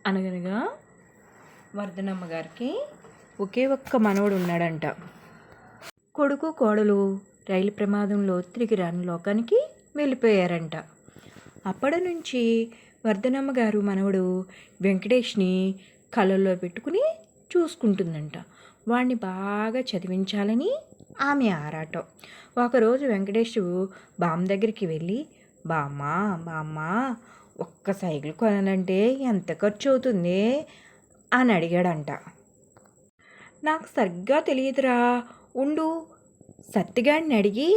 అనగనగా వర్ధనమ్మ గారికి ఒకే ఒక్క మనవడు ఉన్నాడంట. కొడుకు కోడలు రైలు ప్రమాదంలో తిరిగి రాని లోకానికి వెళ్ళిపోయారంట. అప్పటి నుంచి వర్ధనమ్మ గారు మనవడు వెంకటేష్ని కళ్ళల్లో పెట్టుకుని చూసుకుంటుందంట. వాడిని బాగా చదివించాలని ఆమె ఆరాటం. ఒకరోజు వెంకటేష్ బామ్మ దగ్గరికి వెళ్ళి, బామ్మ బామ్మ ఒక్క సైకిల్ కొనాలంటే ఎంత ఖర్చు అవుతుంది అని అడిగాడంట. నాకు సరిగ్గా తెలియదురా, ఉండు సత్తిగాడిని అడిగి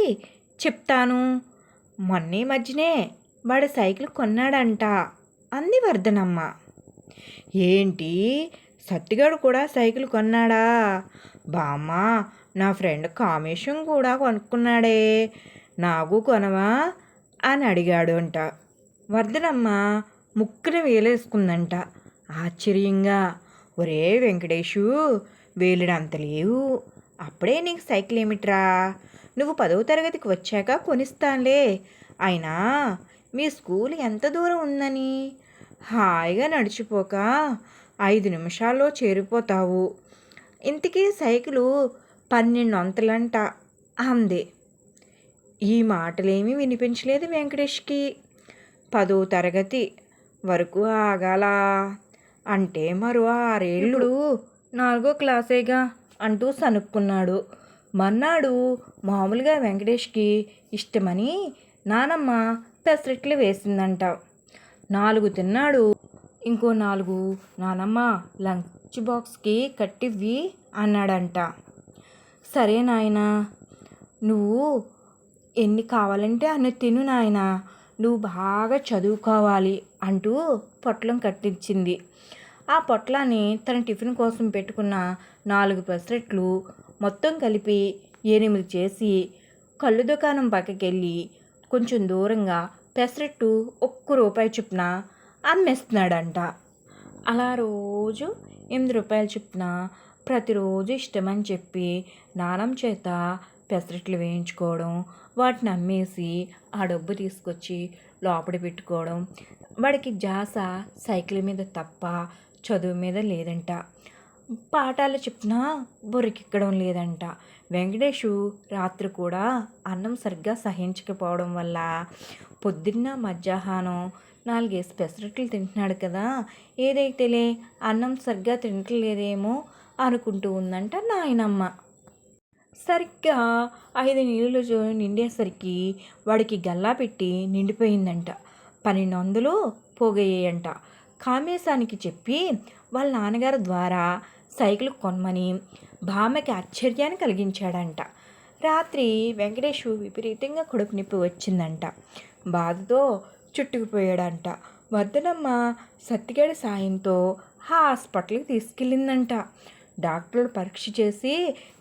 చెప్తాను, మొన్న మధ్యనే వాడు సైకిల్ కొన్నాడంట అంది వర్ధనమ్మ. ఏంటి, సత్తిగాడు కూడా సైకిల్ కొన్నాడా? బామ్మ, నా ఫ్రెండ్ కామేశం కూడా కొనుక్కున్నాడే, నాకు కొనవా అని అడిగాడు అంట. వర్ధనమ్మ ముక్కున వేలేసుకుందంట ఆశ్చర్యంగా. ఒరే వెంకటేషు, వేలుడంత లేవు, అప్పుడే నీకు సైకిల్ ఏమిట్రా? నువ్వు 10వ తరగతికి వచ్చాక కొనిస్తానులే. అయినా మీ స్కూల్ ఎంత దూరం ఉందని? హాయిగా నడిచిపోక 5 నిమిషాల్లో చేరిపోతావు. ఇంతకీ సైకిలు 12 వంతులంట అంది. ఈ మాటలేమీ వినిపించలేదు వెంకటేష్కి. 10వ తరగతి వరకు ఆగాల అంటే మరో 6 ఏళ్ళు, 4వ క్లాసేగా అంటూ సనుక్కున్నాడు. మర్నాడు మామూలుగా వెంకటేష్కి ఇష్టమని నానమ్మ పెసరెట్లు వేసిందంట. 4 తిన్నాడు. ఇంకో 4 నానమ్మ లంచ్ బాక్స్కి కట్టివ్వి అన్నాడంట. సరే నాయనా, నువ్వు ఎన్ని కావాలంటే అన్ని తిను నాయనా, నువ్వు బాగా చదువుకోవాలి అంటూ పొట్లం కట్టించింది. ఆ పొట్లాన్ని తన టిఫిన్ కోసం పెట్టుకున్న 4 పెసరెట్లు మొత్తం కలిపి 8 చేసి కళ్ళు దుకాణం పక్కకెళ్ళి కొంచెం దూరంగా పెసరెట్టు ₹1 చొప్పున అమ్మేస్తున్నాడంట. అలా రోజు ₹8 చొప్పున ప్రతిరోజు ఇష్టమని చెప్పి నానమ్మ చేత పెసరెట్లు వేయించుకోవడం, వాటిని అమ్మేసి ఆ డబ్బు తీసుకొచ్చి లోపల పెట్టుకోవడం. వాడికి ధ్యాస సైకిల్ మీద తప్ప చదువు మీద లేదంట. పాఠాలు చెప్పినా బుర్రకెక్కడం లేదంట. వెంకటేషు రాత్రి కూడా అన్నం సరిగ్గా సహించకపోవడం వల్ల పొద్దున్న మధ్యాహ్నం 4 పెసరట్లు తింటున్నాడు కదా, ఏదైతేలే అన్నం సరిగ్గా తినట్లేదేమో అనుకుంటూ ఉందంట నాయనమ్మ. సరిగ్గా 5 నీళ్ళు నిండేసరికి వాడికి గల్లా పెట్టి నిండిపోయిందంట. 12 వందలు పోగయ్యాయంట. కామేశానికి చెప్పి వాళ్ళ నాన్నగారి ద్వారా సైకిల్ కొనమని బామ్మకి ఆశ్చర్యాన్ని కలిగించాడంట. రాత్రి వెంకటేష్ విపరీతంగా కడుపు నొప్పి వచ్చిందంట. బాధతో చుట్టుకుపోయాడంట. వర్ధనమ్మ సత్తిగాడి సాయంతో హాస్పిటల్కి తీసుకెళ్ళిందంట. డాక్టర్లు పరీక్ష చేసి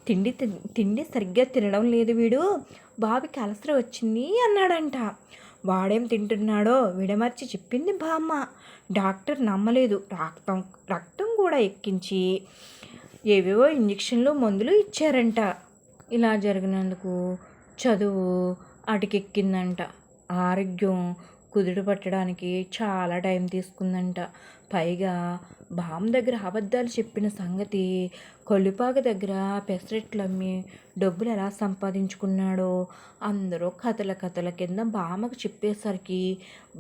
తిండి సరిగ్గా తినడం లేదు వీడు, బాబుకి అలసర వచ్చింది అన్నాడంట. వాడేం తింటున్నాడో విడమర్చి చెప్పింది బామ్మ. డాక్టర్ నమ్మలేదు. రక్తం కూడా ఎక్కించి ఏవేవో ఇంజక్షన్లు మందులు ఇచ్చారంట. ఇలా జరిగినందుకు చదువు అటుకెక్కిందంట. ఆరోగ్యం కుదుట పట్టడానికి చాలా టైం తీసుకుందంట. పైగా బామ్మ దగ్గర అబద్ధాలు చెప్పిన సంగతి, కొల్లిపాక దగ్గర పెసరెట్లు అమ్మి డబ్బులు ఎలా సంపాదించుకున్నాడో అందరూ కథల కింద బామ్మకు చెప్పేసరికి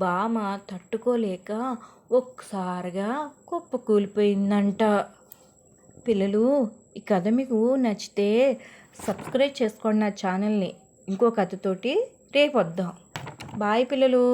బామ్మ తట్టుకోలేక ఒక్కసారిగా కుప్పకూలిపోయిందంట. పిల్లలు, ఈ కథ మీకు నచ్చితే సబ్స్క్రైబ్ చేసుకోండి నా ఛానల్ని. ఇంకో కథతోటి రేపు వద్దాం. బాయ్ పిల్లలు.